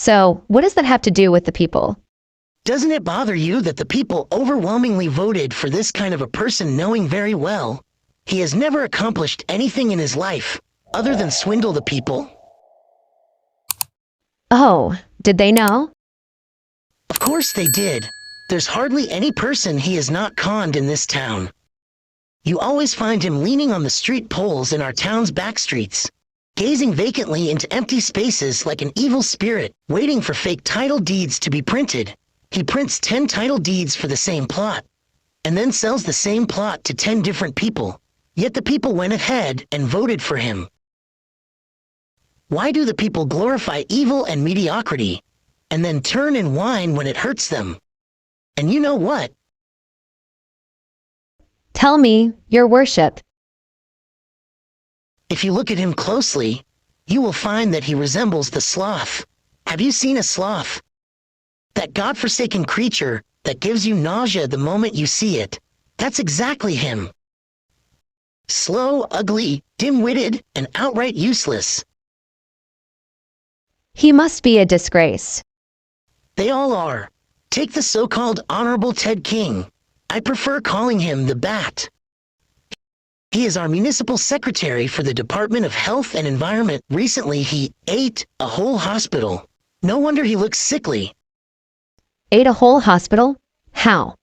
So, what does that have to do with the people? Doesn't it bother you that the people overwhelmingly voted for this kind of a person, knowing very well he has never accomplished anything in his life other than swindle the people? Oh, did they know? Of course they did. There's hardly any person he has not conned in this town. You always find him leaning on the street poles in our town's back streets, gazing vacantly into empty spaces like an evil spirit, waiting for fake title deeds to be printed. He prints 10 title deeds for the same plot, and then sells the same plot to 10 different people. Yet the people went ahead and voted for him. Why do the people glorify evil and mediocrity, and then turn and whine when it hurts them? And you know what? Tell me, your worship. If you look at him closely, you will find that he resembles the sloth. Have you seen a sloth? That godforsaken creature that gives you nausea the moment you see it. That's exactly him. Slow, ugly, dim-witted, and outright useless. He must be a disgrace. They all are. Take the so-called Honorable Ted King. I prefer calling him the Bat. He is our municipal secretary for the Department of Health and Environment. Recently, he ate a whole hospital. No wonder he looks sickly. Ate a whole hospital? How?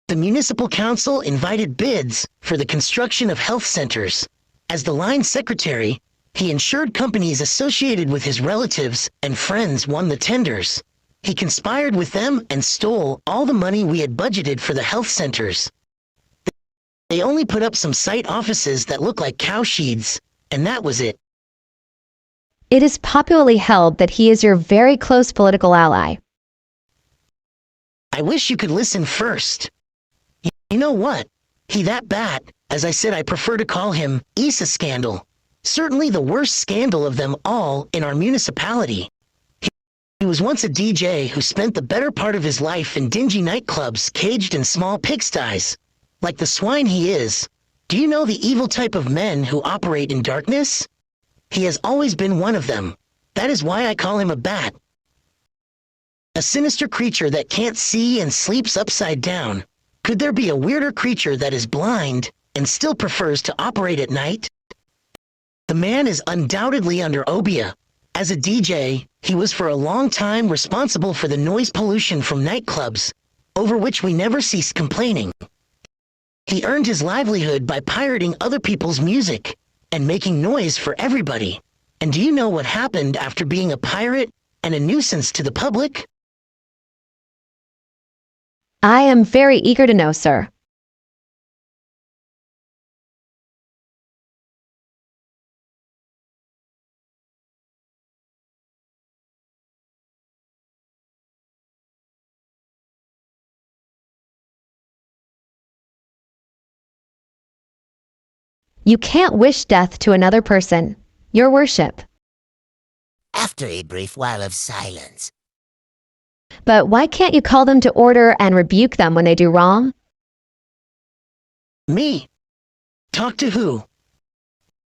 The municipal council invited bids for the construction of health centers. As the line secretary, he ensured companies associated with his relatives and friends won the tenders. He conspired with them and stole all the money we had budgeted for the health centers. They only put up some site offices that look like cow sheds, and that was it. It is popularly held that he is your very close political ally. I wish you could listen first. You know what? He that bat, as I said, I prefer to call him Issa Scandal. Certainly the worst scandal of them all in our municipality. He was once a DJ who spent the better part of his life in dingy nightclubs caged in small pigsties. Like the swine he is, do you know the evil type of men who operate in darkness? He has always been one of them. That is why I call him a bat. A sinister creature that can't see and sleeps upside down. Could there be a weirder creature that is blind and still prefers to operate at night? The man is undoubtedly under obia. As a DJ, he was for a long time responsible for the noise pollution from nightclubs, over which we never ceased complaining. He earned his livelihood by pirating other people's music and making noise for everybody. And do you know what happened after being a pirate and a nuisance to the public? I am very eager to know, sir. You can't wish death to another person, your worship. After a brief while of silence. But why can't you call them to order and rebuke them when they do wrong? Me? Talk to who?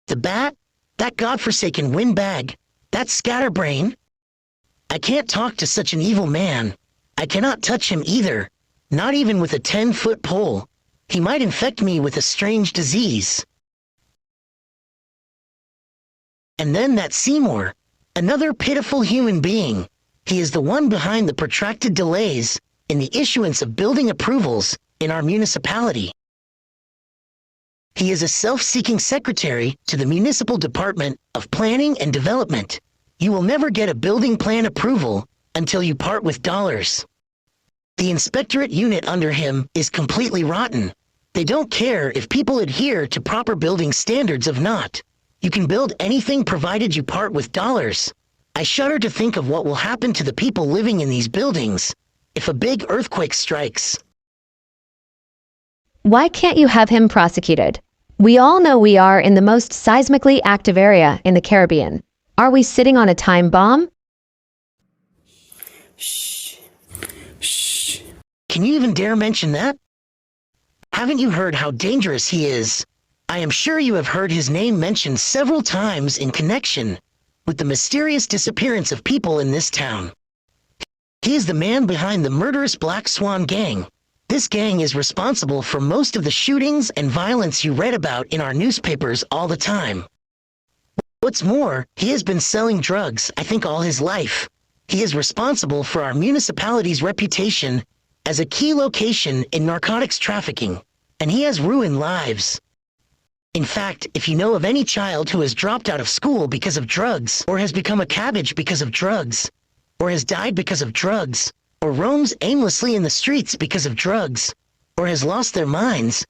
The bat? That godforsaken windbag? That scatterbrain? I can't talk to such an evil man. I cannot touch him either, not even with a 10-foot pole. He might infect me with a strange disease. And then that Seymour, another pitiful human being. He is the one behind the protracted delays in the issuance of building approvals in our municipality. He is a self-seeking secretary to the Municipal Department of Planning and Development. You will never get a building plan approval until you part with dollars. The inspectorate unit under him is completely rotten. They don't care if people adhere to proper building standards or not. You can build anything provided you part with dollars. I shudder to think of what will happen to the people living in these buildings if a big earthquake strikes. Why can't you have him prosecuted? We all know we are in the most seismically active area in the Caribbean. Are we sitting on a time bomb? Shh. Shh. Can you even dare mention that? Haven't you heard how dangerous he is? I am sure you have heard his name mentioned several times in connection with the mysterious disappearance of people in this town. He is the man behind the murderous Black Swan gang. This gang is responsible for most of the shootings and violence you read about in our newspapers all the time. What's more, he has been selling drugs, I think, all his life. He is responsible for our municipality's reputation as a key location in narcotics trafficking, and he has ruined lives. In fact, if you know of any child who has dropped out of school because of drugs, or has become a cabbage because of drugs, or has died because of drugs, or roams aimlessly in the streets because of drugs, or has lost their minds,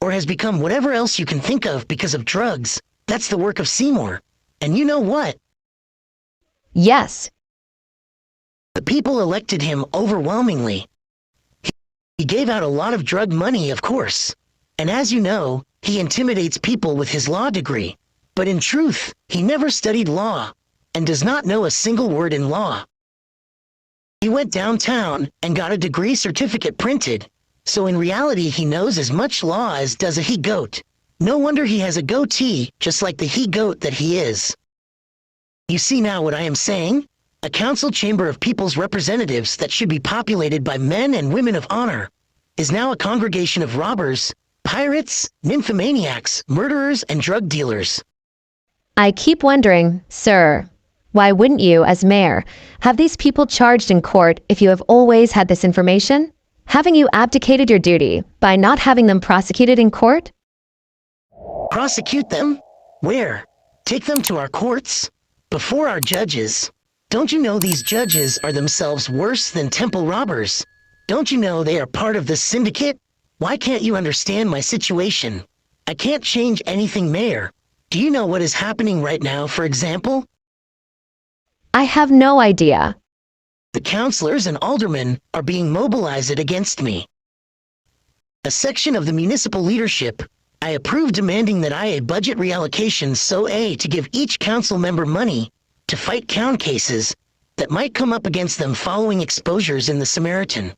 or has become whatever else you can think of because of drugs, that's the work of Seymour. And you know what? Yes. The people elected him overwhelmingly. He gave out a lot of drug money, of course. And as you know, he intimidates people with his law degree. But in truth, he never studied law and does not know a single word in law. He went downtown and got a degree certificate printed, so in reality he knows as much law as does a he-goat. No wonder he has a goatee, just like the he-goat that he is. You see now what I am saying? A council chamber of people's representatives that should be populated by men and women of honor is now a congregation of robbers, pirates, nymphomaniacs, murderers, and drug dealers. I keep wondering, sir, why wouldn't you, as mayor, have these people charged in court if you have always had this information? Haven't you abdicated your duty by not having them prosecuted in court? Prosecute them? Where? Take them to our courts? Before our judges? Don't you know these judges are themselves worse than temple robbers? Don't you know they are part of this syndicate? Why can't you understand my situation? I can't change anything, Mayor. Do you know what is happening right now, for example? I have no idea. The councilors and aldermen are being mobilized against me. A section of the municipal leadership, I approve demanding that a budget reallocation to give each council member money to fight count cases that might come up against them following exposures in the Samaritan.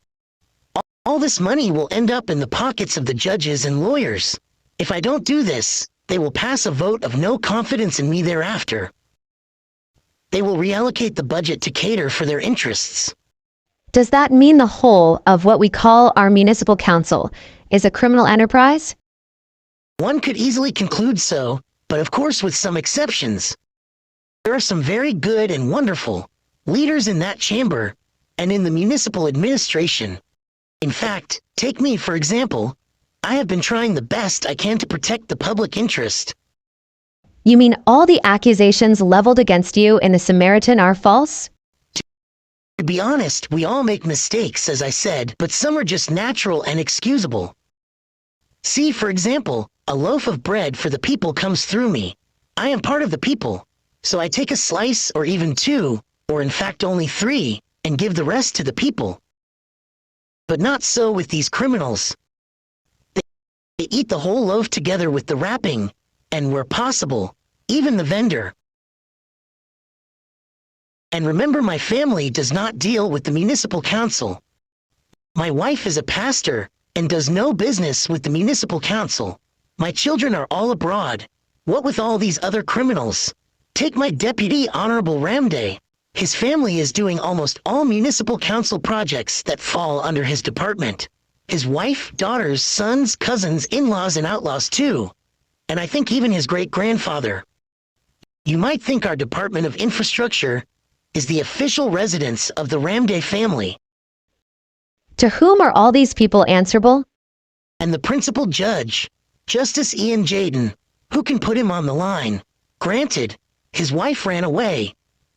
All this money will end up in the pockets of the judges and lawyers. If I don't do this, they will pass a vote of no confidence in me thereafter. They will reallocate the budget to cater for their interests. Does that mean the whole of what we call our municipal council is a criminal enterprise? One could easily conclude so, but of course with some exceptions. There are some very good and wonderful leaders in that chamber and in the municipal administration. In fact, take me for example. I have been trying the best I can to protect the public interest. You mean all the accusations leveled against you in the Samaritan are false? To be honest, we all make mistakes, as I said, but some are just natural and excusable. See, for example, a loaf of bread for the people comes through me. I am part of the people, so I take a slice or even two, or in fact only 3, and give the rest to the people. But not so with these criminals. They eat the whole loaf together with the wrapping, and where possible, even the vendor. And remember, my family does not deal with the municipal council. My wife is a pastor and does no business with the municipal council. My children are all abroad. What with all these other criminals? Take my deputy, Honorable Ramday. His family is doing almost all municipal council projects that fall under his department. His wife, daughters, sons, cousins, in-laws, and outlaws too. And I think even his great-grandfather. You might think our Department of Infrastructure is the official residence of the Ramday family. To whom are all these people answerable? And the principal judge, Justice Ian Jaden, who can put him on the line? Granted, his wife ran away,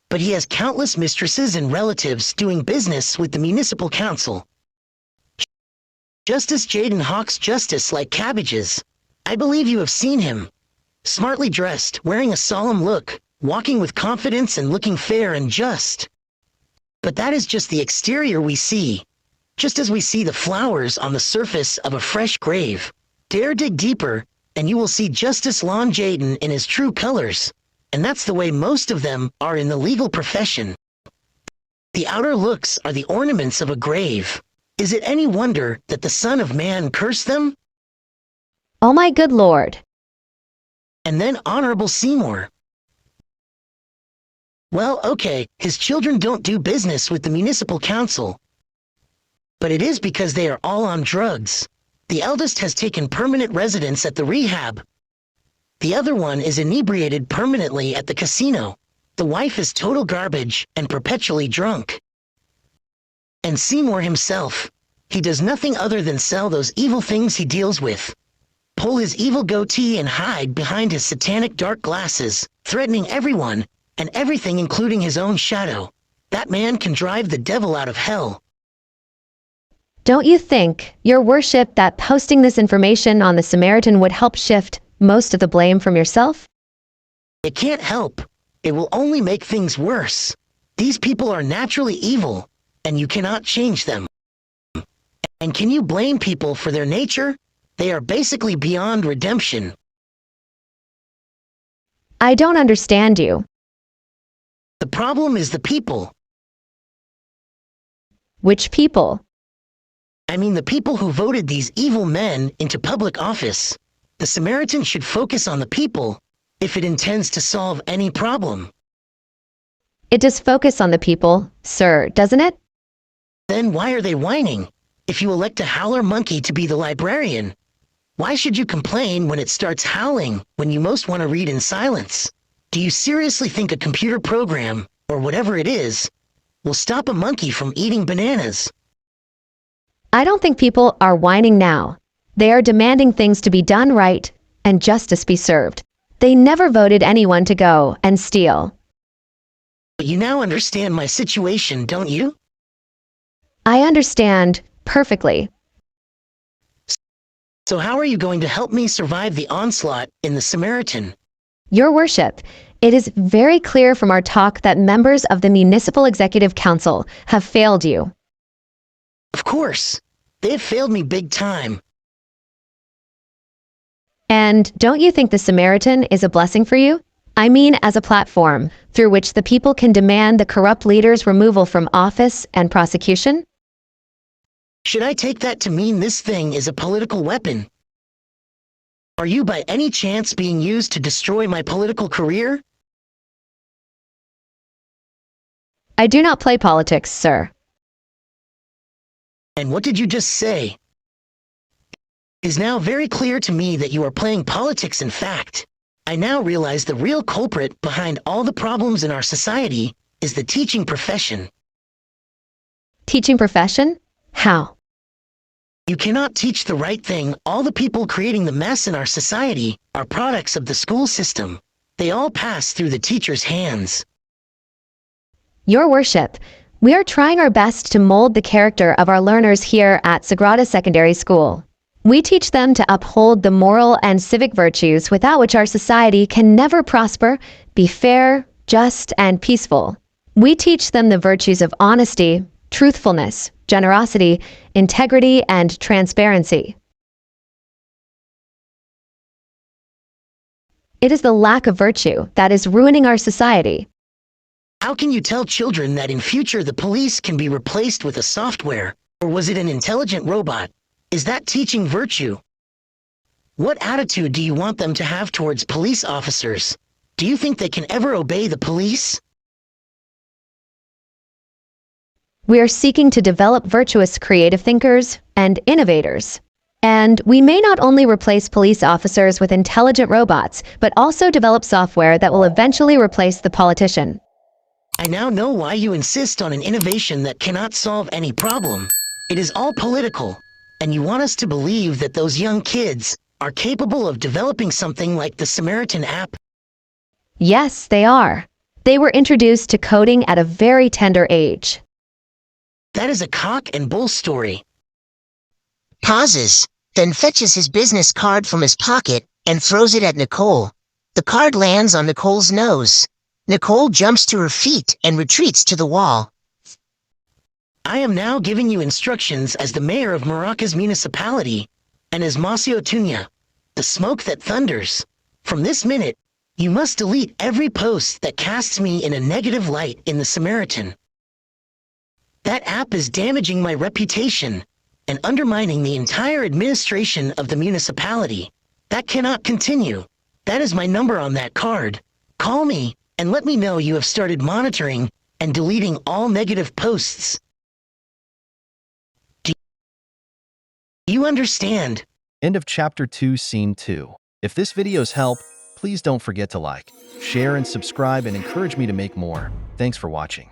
but he has countless mistresses and relatives doing business with the municipal council. Justice Jaden hawks justice like cabbages. I believe you have seen him. Smartly dressed, wearing a solemn look, walking with confidence and looking fair and just. But that is just the exterior we see. Just as we see the flowers on the surface of a fresh grave. Dare dig deeper, and you will see Justice Lon Jaden in his true colors. And that's the way most of them are in the legal profession. The outer looks are the ornaments of a grave. Is it any wonder that the Son of Man cursed them? Oh my good Lord. And then Honorable Seymour. Well, okay, his children don't do business with the municipal council. But it is because they are all on drugs. The eldest has taken permanent residence at the rehab. The other one is inebriated permanently at the casino. The wife is total garbage and perpetually drunk. And Seymour himself, he does nothing other than sell those evil things he deals with. Pull his evil goatee and hide behind his satanic dark glasses, threatening everyone and everything including his own shadow. That man can drive the devil out of hell. Don't you think, Your Worship, that posting this information on the Samaritan would help shift most of the blame from yourself? It can't help. It will only make things worse. These people are naturally evil, and you cannot change them. And can you blame people for their nature? They are basically beyond redemption. I don't understand you. The problem is the people. Which people? I mean the people who voted these evil men into public office. The Samaritan should focus on the people if it intends to solve any problem. It does focus on the people, sir, doesn't it? Then why are they whining? If you elect a howler monkey to be the librarian, why should you complain when it starts howling when you most want to read in silence? Do you seriously think a computer program, or whatever it is, will stop a monkey from eating bananas? I don't think people are whining now. They are demanding things to be done right and justice be served. They never voted anyone to go and steal. But you now understand my situation, don't you? I understand perfectly. So how are you going to help me survive the onslaught in the Samaritan? Your Worship, it is very clear from our talk that members of the Municipal Executive Council have failed you. Of course. They have failed me big time. And don't you think the Samaritan is a blessing for you? I mean, as a platform through which the people can demand the corrupt leader's removal from office and prosecution? Should I take that to mean this thing is a political weapon? Are you by any chance being used to destroy my political career? I do not play politics, sir. And what did you just say? It is now very clear to me that you are playing politics. In fact, I now realize the real culprit behind all the problems in our society is the teaching profession. Teaching profession? How? You cannot teach the right thing. All the people creating the mess in our society are products of the school system. They all pass through the teacher's hands. Your Worship, we are trying our best to mold the character of our learners here at Sagrada Secondary School. We teach them to uphold the moral and civic virtues without which our society can never prosper, be fair, just, and peaceful. We teach them the virtues of honesty, truthfulness, generosity, integrity, and transparency. It is the lack of virtue that is ruining our society. How can you tell children that in future the police can be replaced with a software, or was it an intelligent robot? Is that teaching virtue? What attitude do you want them to have towards police officers? Do you think they can ever obey the police? We are seeking to develop virtuous creative thinkers and innovators. And we may not only replace police officers with intelligent robots, but also develop software that will eventually replace the politician. I now know why you insist on an innovation that cannot solve any problem. It is all political, and you want us to believe that those young kids are capable of developing something like the Samaritan app? Yes, they are. They were introduced to coding at a very tender age. That is a cock and bull story. Pauses, then fetches his business card from his pocket and throws it at Nicole. The card lands on Nicole's nose. Nicole jumps to her feet and retreats to the wall. I am now giving you instructions as the mayor of Maraca's municipality, and as Masio Tunya, the smoke that thunders. From this minute, you must delete every post that casts me in a negative light in the Samaritan. That app is damaging my reputation and undermining the entire administration of the municipality. That cannot continue. That is my number on that card. Call me and let me know you have started monitoring and deleting all negative posts. Do you understand? End of Chapter 2, Scene 2. If this video's helped, please don't forget to like, share, and subscribe and encourage me to make more. Thanks for watching.